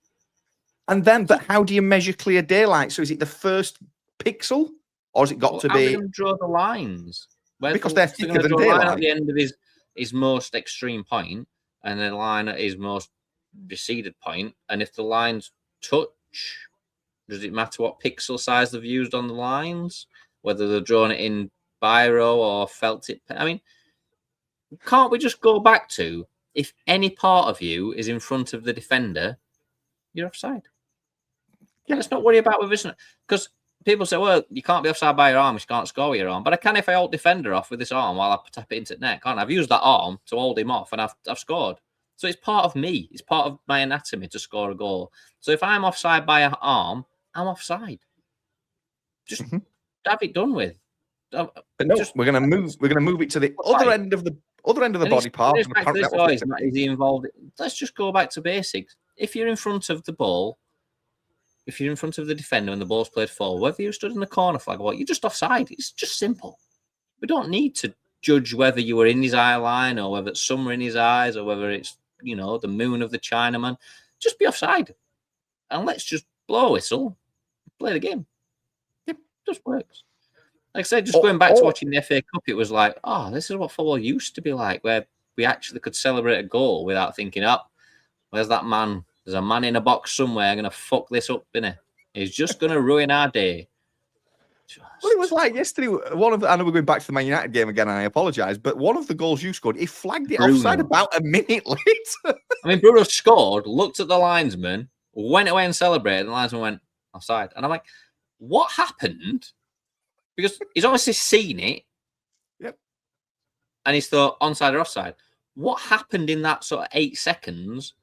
And then, but how do you measure clear daylight? So is it the first pixel, or has it got to be? How are they going to draw the lines? Because they're thicker than daylight. At the end of his most extreme point, and then a line at his most receded point. And if the lines touch, does it matter what pixel size they've used on the lines? Whether they're drawn it in biro or felt tip? I mean, can't we just go back to, if any part of you is in front of the defender, you're offside. Yeah, let's not worry about with, because people say, well, you can't be offside by your arm, you can't score with your arm. But I can if I hold defender off with this arm while I tap it into the net, can't I? I've used that arm to hold him off and I've scored. So it's part of me. It's part of my anatomy to score a goal. So if I'm offside by an arm, I'm offside. Just have it done with. But no, we're going to move it to the other end of the body part. Is he involved? Let's just go back to basics. If you're in front of the ball, if you're in front of the defender and the ball's played forward, whether you stood in the corner flag or what, you're just offside. It's just simple. We don't need to judge whether you were in his eye line or whether it's somewhere in his eyes or whether it's, the moon of the Chinaman. Just be offside. And let's just blow a whistle, play the game. It just works. Like I said, just going back to watching the FA Cup, it was like, this is what football used to be like, where we actually could celebrate a goal without thinking, where's that man? There's a man in a box somewhere going to fuck this up, innit? He's just going to ruin our day. Well, it was like yesterday. I know we're going back to the Man United game again, and I apologise, but one of the goals you scored, he flagged it offside about a minute later. I mean, Bruno scored, looked at the linesman, went away and celebrated, and the linesman went offside. And I'm like, what happened? Because he's obviously seen it. Yep. And he's thought onside or offside. What happened in that sort of 8 seconds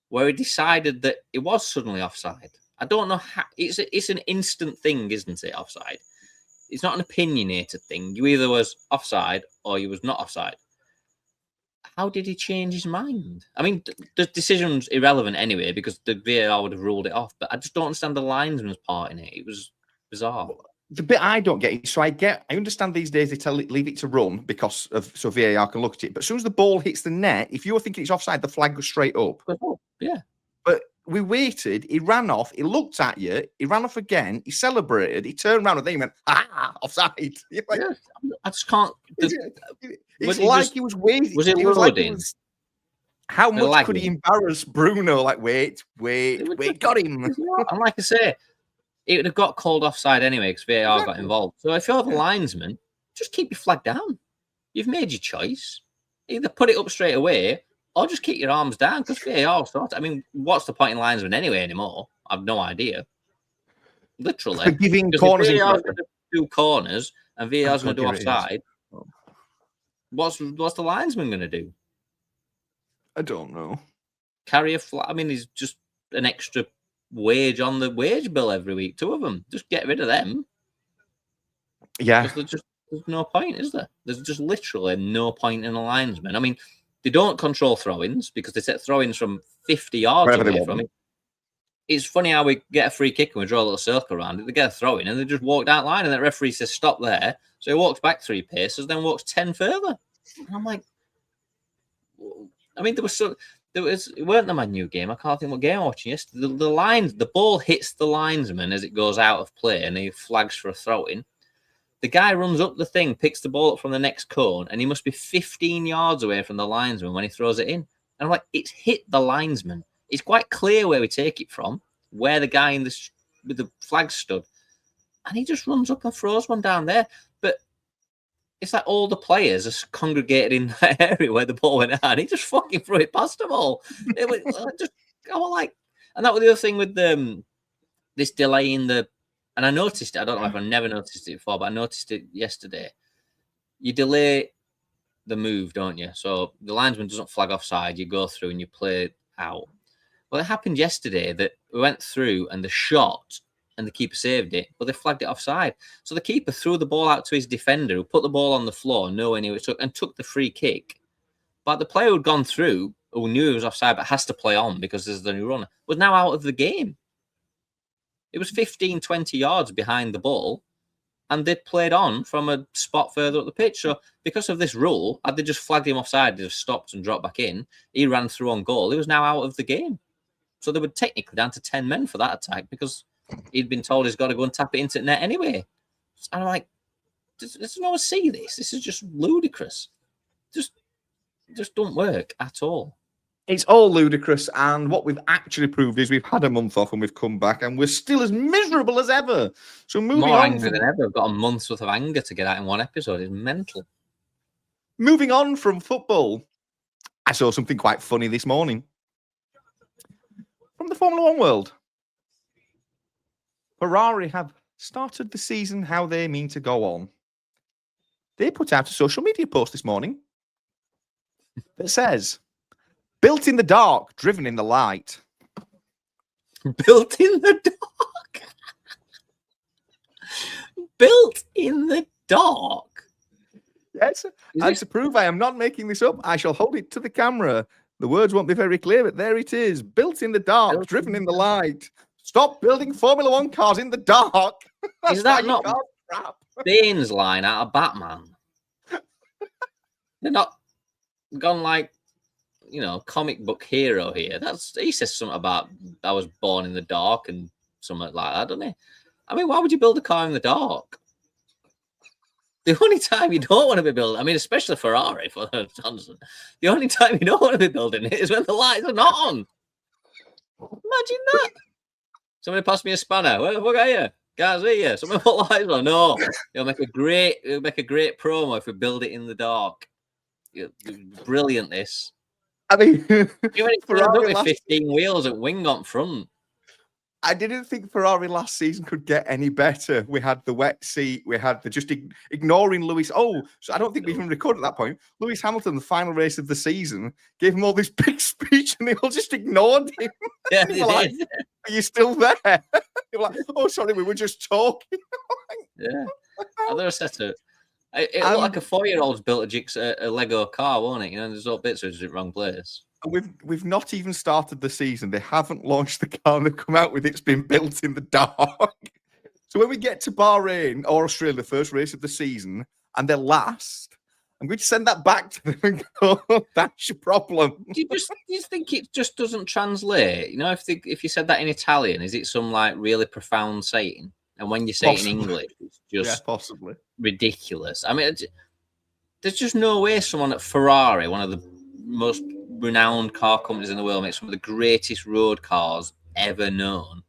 where he decided that it was suddenly offside? I don't know how. It's an instant thing, isn't it? Offside. It's not an opinionated thing. You either was offside or you was not offside. How did he change his mind? I mean, the decision's irrelevant anyway because the VAR would have ruled it off. But I just don't understand the linesman's part in it. It was bizarre. The bit I don't get is, I understand these days they leave it to run so VAR can look at it. But as soon as the ball hits the net, if you're thinking it's offside, the flag goes straight up. Yeah. But we waited, he ran off, he looked at you, he ran off again, he celebrated, he turned around and then he went, offside. Like, I just can't. It's like he was waiting. Was it loading? How much could he embarrass Bruno? Like, wait, got him. And like I say, it would have got called offside anyway because VAR got involved. So if you're the linesman, just keep your flag down. You've made your choice. Either put it up straight away or just keep your arms down because VAR starts. I mean, what's the point in linesman anyway anymore? I've no idea. Literally. Giving corners. VAR's going to do corners and VAR's going to do offside. What's the linesman going to do? I don't know. Carry a flag. I mean, he's just an extra wage on the wage bill every week. 2 of them. Just get rid of them. Yeah. There's no point, is there? There's just literally no point in a linesman. I mean, they don't control throw-ins because they set throw-ins from 50 yards away from it. it's funny how we get a free kick and we draw a little circle around it. They get a throw in and they just walk down line, and the referee says stop there. So he walks back 3 paces, then walks 10 further. And I'm like, I mean, it weren't the Man U game. I can't think what game I was watching yesterday. The ball hits the linesman as it goes out of play, and he flags for a throw in. The guy runs up the thing, picks the ball up from the next cone, and he must be 15 yards away from the linesman when he throws it in. And I'm like, it's hit the linesman. It's quite clear where we take it from, where the guy with the flag stood. And he just runs up and throws one down there. But it's like all the players are congregated in that area where the ball went out, and he just fucking threw it past them all. It was just, I was like, and that was the other thing with this delay in the, and I noticed it. I don't know if I've never noticed it before, but I noticed it yesterday. You delay the move, don't you? So the linesman doesn't flag offside. You go through and you play it out. Well, it happened yesterday that we went through and the shot and the keeper saved it, but they flagged it offside. So the keeper threw the ball out to his defender, who put the ball on the floor, nowhere near it took, and took the free kick. But the player who'd gone through, who knew he was offside but has to play on because there's the new runner, was now out of the game. It was 15, 20 yards behind the ball, and they'd played on from a spot further up the pitch. So because of this rule, had they just flagged him offside, they'd have stopped and dropped back in. He ran through on goal. He was now out of the game. So they were technically down to 10 men for that attack because he'd been told he's got to go and tap it into net anyway. And I'm like, does no one see this? This is just ludicrous. Just don't work at all. It's all ludicrous, and what we've actually proved is we've had a month off and we've come back and we're still as miserable as ever. So moving More on angry than ever. I've got a month's worth of anger to get out in one episode. It's mental. Moving on from football, I saw something quite funny this morning from the Formula One world. Ferrari have started the season how they mean to go on. They put out a social media post this morning that says, "Built in the dark, driven in the light." Built in the dark? Built in the dark? Yes, and to prove I am not making this up, I shall hold it to the camera. The words won't be very clear, but there it is. Built in the dark, driven in the light. Stop building Formula One cars in the dark. Is that not Bane's line out of Batman? They're not gone like, you know, comic book hero here. He says something about I was born in the dark and something like that, doesn't he? I mean, why would you build a car in the dark? The only time you don't want to be building, I mean, especially Ferrari for Johnson, the only time you don't want to be building it is when the lights are not on. Imagine that. Somebody passed me a spanner. What are you? Can't see you. Somebody put lights on. No, it'll make a great promo if we build it in the dark. Brilliant, this. I mean, Ferrari with 15 wheels at wing on front. I didn't think Ferrari last season could get any better. We had the wet seat. We had the just ignoring Lewis. Oh, so I don't think we even recorded at that point. Lewis Hamilton, the final race of the season, gave him all this big speech and they all just ignored him. Yeah, they like, did. Are you still there? They were like, oh, sorry, we were just talking. Yeah. Other set of it looked like a 4-year-old's built a Lego car, won't it? You know, there's all bits which is in the wrong place. We've not even started the season. They haven't launched the car and they've come out with it's been built in the dark. So when we get to Bahrain or Australia, the first race of the season, and they're last, I'm going to send that back to them and go, that's your problem. Do you think it just doesn't translate? You know, if you said that in Italian, is it some like really profound saying? And when you say it in English, it's just possibly ridiculous. I mean, there's just no way someone at Ferrari, one of the most renowned car companies in the world, makes some of the greatest road cars ever known,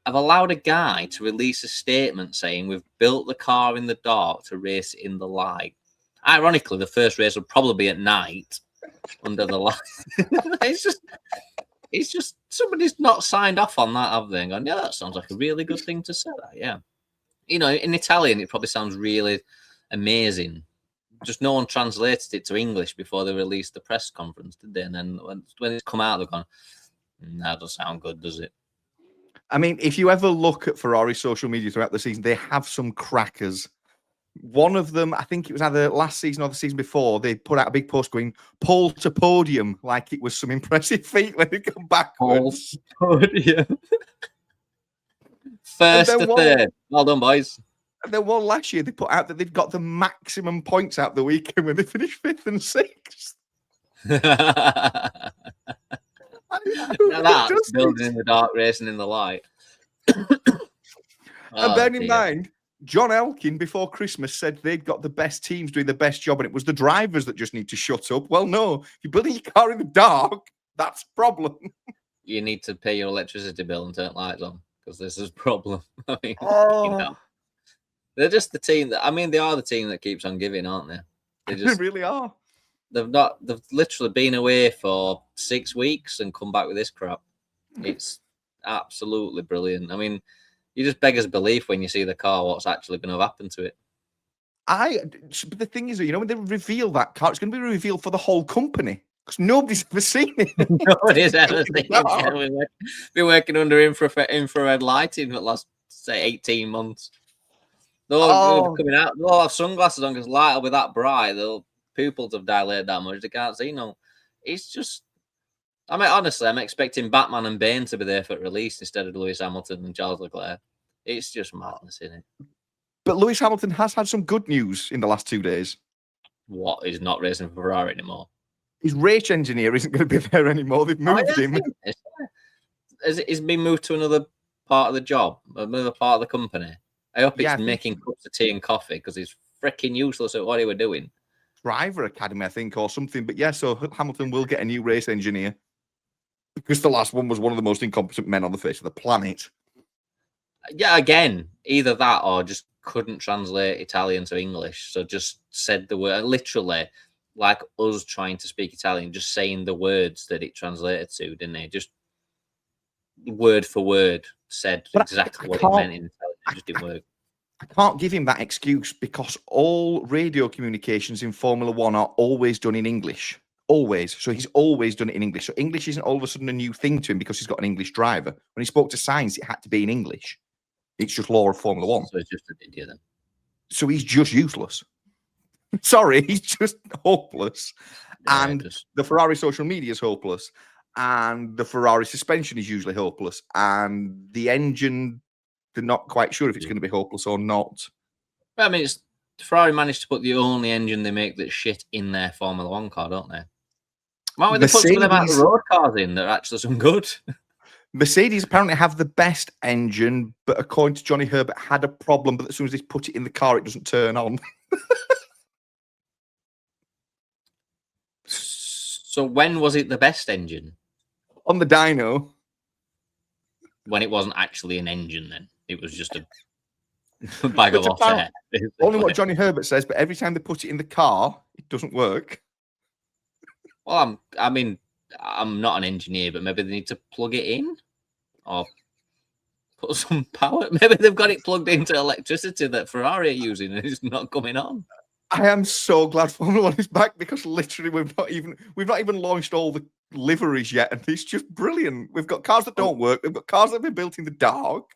have allowed a guy to release a statement saying we've built the car in the dark to race it in the light. Ironically, the first race will probably be at night under the light. It's just somebody's not signed off on that, have they? And gone, yeah, that sounds like a really good thing to say. That, yeah. You know, in Italian, it probably sounds really amazing. Just no one translated it to English before they released the press conference, did they? And then when it's come out, they've gone, that doesn't sound good, does it? I mean, if you ever look at Ferrari's social media throughout the season, they have some crackers. One of them, I think it was either last season or the season before, they put out a big post going pole to podium, like it was some impressive feat when they come backwards. Podium. And First then to third. Well done, boys. And then one last year, they put out that they've got the maximum points out the weekend when they finished 5th and 6th. Now that's building in the dark, racing in the light. And bear in mind, John Elkin before Christmas said they'd got the best teams doing the best job, and it was the drivers that just need to shut up. Well, no, if you're building your car in the dark, that's a problem. You need to pay your electricity bill and turn lights on because this is a problem. I mean, they're just the team that, I mean, they are the team that keeps on giving, aren't they? They really are. They've literally been away for 6 weeks and come back with this crap. It's absolutely brilliant. I mean, you just beggars belief when you see the car what's actually going to happen to it. But the thing is, when they reveal that car, it's going to be revealed for the whole company because nobody's ever seen it. Nobody's ever seen it. We've been working under infrared lighting for the last, say, 18 months. They'll be coming out. They'll have sunglasses on because the light will be that bright. They'll pupils have dilated that much they can't see. No, it's just. I mean, honestly, I'm expecting Batman and Bane to be there for release instead of Lewis Hamilton and Charles Leclerc. It's just madness, isn't it? But Lewis Hamilton has had some good news in the last 2 days. What? He's not racing for Ferrari anymore. His race engineer isn't going to be there anymore. They've moved him. He's been moved to another part of the job, another part of the company. I hope it's making cups of tea and coffee because he's freaking useless at what he was doing. Driver Academy, I think, or something. But yeah, so Hamilton will get a new race engineer because the last one was one of the most incompetent men on the face of the planet. Yeah, again, either that or just couldn't translate Italian to English. So just said the word, literally, like us trying to speak Italian, just saying the words that it translated to, didn't they? Just word for word said exactly what it meant in Italian. It just didn't work. I can't give him that excuse because all radio communications in Formula One are always done in English. Always. So he's always done it in English. So English isn't all of a sudden a new thing to him because he's got an English driver. When he spoke to Sainz, it had to be in English. It's just law of Formula One. So he's just an idiot then. So he's just useless. Sorry, he's just hopeless. Yeah, and the Ferrari social media is hopeless. And the Ferrari suspension is usually hopeless. And the engine, they're not quite sure if it's going to be hopeless or not. Well, I mean, Ferrari managed to put the only engine they make that's shit in their Formula One car, don't they? Why would they put some of them out the road cars in that are actually some good? Mercedes apparently have the best engine, but according to Johnny Herbert, had a problem. But as soon as they put it in the car, it doesn't turn on. So when was it the best engine? On the dyno. When it wasn't actually an engine, then it was just a bag of hot air. Only what Johnny Herbert says, but every time they put it in the car, it doesn't work. Well, I'm not an engineer, but maybe they need to plug it in or put some power. Maybe they've got it plugged into electricity that Ferrari are using and it's not coming on. I am so glad Formula One is back because literally we've not even launched all the liveries yet, and it's just brilliant. We've got cars that don't work. We've got cars that have been built in the dark.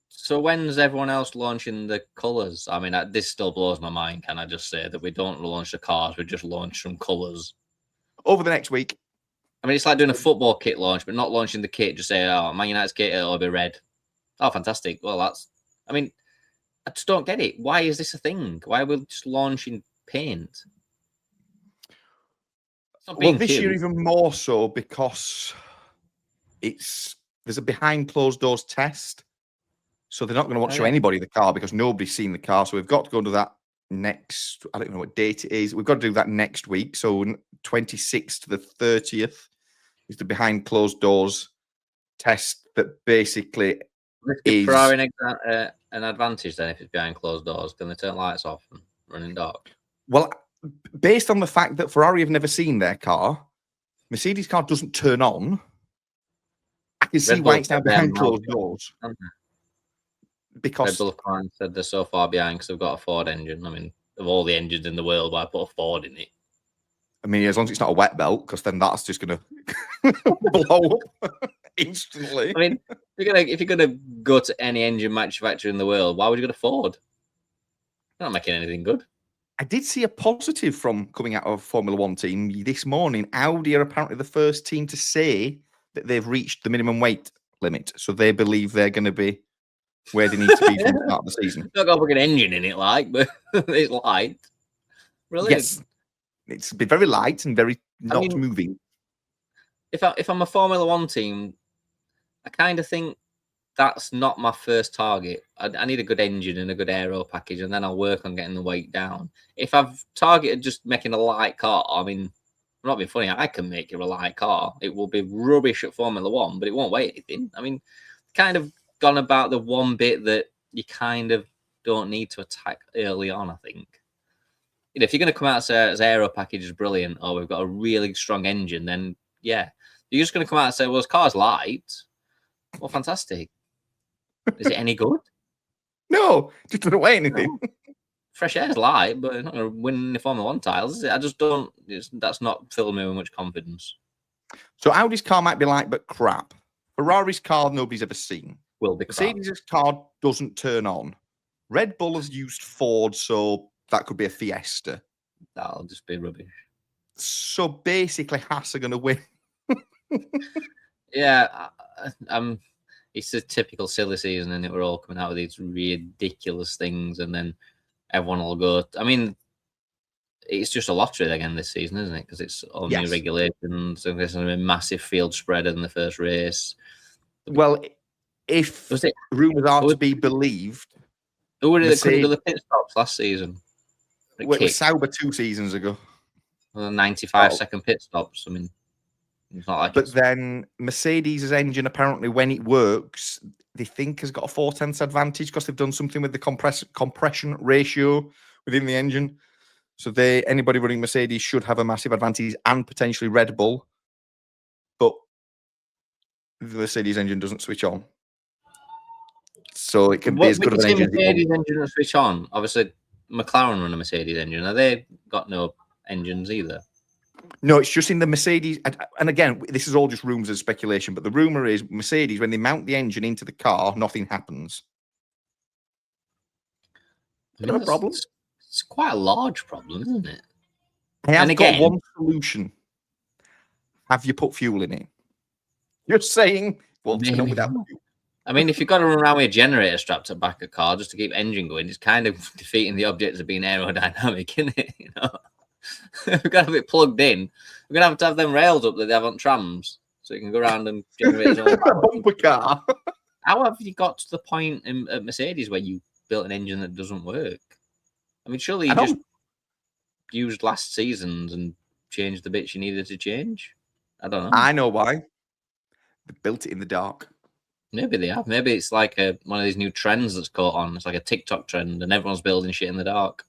So when's everyone else launching the colours? I mean, this still blows my mind. Can I just say that we don't launch the cars, we just launch some colours over the next week? I mean, it's like doing a football kit launch, but not launching the kit. Just say, "Oh, Man United's kit, it'll be red." Oh, fantastic! Well, I mean, I just don't get it. Why is this a thing? Why are we just launching paint? Well, this year even more so because there's a behind closed doors test. So they're not going to want to show anybody the car because nobody's seen the car. So we've got to go to that next, I don't know what date it is. We've got to do that next week. So 26th to the 30th is the behind closed doors test that basically is... Ferrari an advantage then if it's behind closed doors. Can they turn lights off and run in dark? Well, based on the fact that Ferrari have never seen their car, Mercedes car doesn't turn on. I can see why it's now behind closed doors. Because Red Bull Klein said they're so far behind because they've got a Ford engine. I mean, of all the engines in the world, why put a Ford in it? I mean, as long as it's not a wet belt, because then that's just going to blow up instantly. I mean, if you're gonna go to any engine manufacturer in the world, why would you go to Ford? They're not making anything good. I did see a positive from coming out of Formula One team this morning. Audi are apparently the first team to say that they've reached the minimum weight limit. So they believe they're going to be where they need to be from the start of the season. Not got a fucking engine in it, like, but it's light. Brilliant. Yes. It's been very light and very not moving. If I'm a Formula One team, I kind of think that's not my first target. I need a good engine and a good aero package, and then I'll work on getting the weight down. If I've targeted just making a light car, I mean, I'm not being funny. I can make you a light car. It will be rubbish at Formula One, but it won't weigh anything. I mean, kind of gone about the one bit that you kind of don't need to attack early on, I think. You know, if you're going to come out as aero package is brilliant, or we've got a really strong engine, then yeah. You're just going to come out and say, well, this car's light. Well, fantastic. Is it any good? No, just doesn't weigh anything. No. Fresh air's light, but it's not going to win the Formula One titles, is it? I just don't. That's not filling me with much confidence. So Audi's car might be light, but crap. Ferrari's car nobody's ever seen. Will be crap. Mercedes' car doesn't turn on. Red Bull has used Ford, so that could be a Fiesta. That'll just be rubbish. So basically, Haas are going to win. Yeah, it's a typical silly season, and we're all coming out with these ridiculous things, and then everyone will go. I mean, it's just a lottery again this season, isn't it? Because it's all new regulations, and there's a massive field spread in the first race. Well, if rumours are to be believed, who were it that couldn't do the pit stops last season? It was Sauber 2 seasons ago. Well, 95-second pit stops. I mean. It's not like but then Mercedes' engine, apparently, when it works, they think has got a 4/10 advantage because they've done something with the compression ratio within the engine. So anybody running Mercedes should have a massive advantage, and potentially Red Bull. But the Mercedes engine doesn't switch on. So it can be as good of an engine. Mercedes engine doesn't switch on. Obviously, McLaren run a Mercedes engine. Now, they got no engines either. No, it's just in the Mercedes. And again, this is all just rumours and speculation, but the rumour is Mercedes, when they mount the engine into the car, nothing happens. No problem. It's quite a large problem, isn't it? I have got one solution. Have you put fuel in it? You're saying, well, not without fuel. I mean, if you've got to run around with a generator strapped to the back of a car just to keep engine going, it's kind of defeating the object of being aerodynamic, isn't it? You know? We've got to have it plugged in. We're going to have them rails up that they have on trams so you can go around and generate a bumper car. How have you got to the point at Mercedes where you built an engine that doesn't work? I mean, surely you just used last season's and changed the bits you needed to change? I don't know. I know why. They built it in the dark. Maybe they have. Maybe it's like one of these new trends that's caught on. It's like a TikTok trend and everyone's building shit in the dark.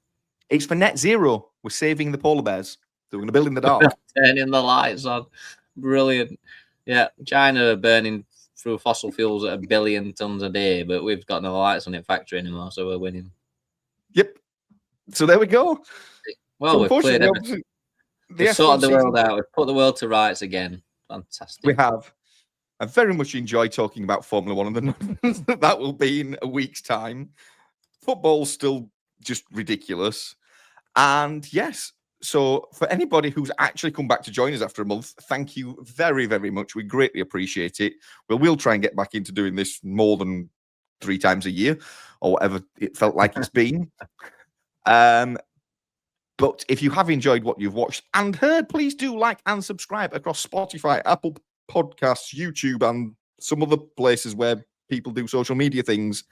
It's for net zero. We're saving the polar bears. So we're going to build in the dark. Turning the lights on. Brilliant. Yeah, China are burning through fossil fuels at 1 billion tons a day, but we've got no lights on it factory anymore, so we're winning. Yep. So there we go. Well, so we've played everything. We've sorted the world out. We've put the world to rights again. Fantastic. We have. I very much enjoy talking about Formula One and the nonsense that will be in a week's time. Football's still just ridiculous. And yes, so for anybody who's actually come back to join us after a month, thank you very, very much. We greatly appreciate it. We'll try and get back into doing this more than 3 times a year or whatever it felt like it's been. But if you have enjoyed what you've watched and heard, please do like and subscribe across Spotify, Apple Podcasts, YouTube, and some other places where people do social media things.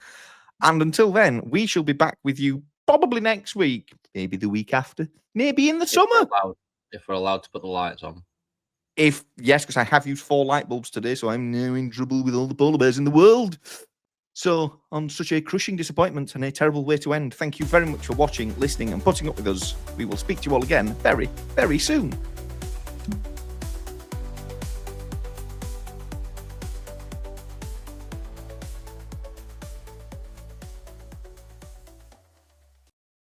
And until then, we shall be back with you probably next week, maybe the week after, maybe in the summer. If we're allowed to put the lights on. Yes, because I have used 4 light bulbs today, so I'm now in trouble with all the polar bears in the world. So, on such a crushing disappointment and a terrible way to end, thank you very much for watching, listening, and putting up with us. We will speak to you all again very, very soon.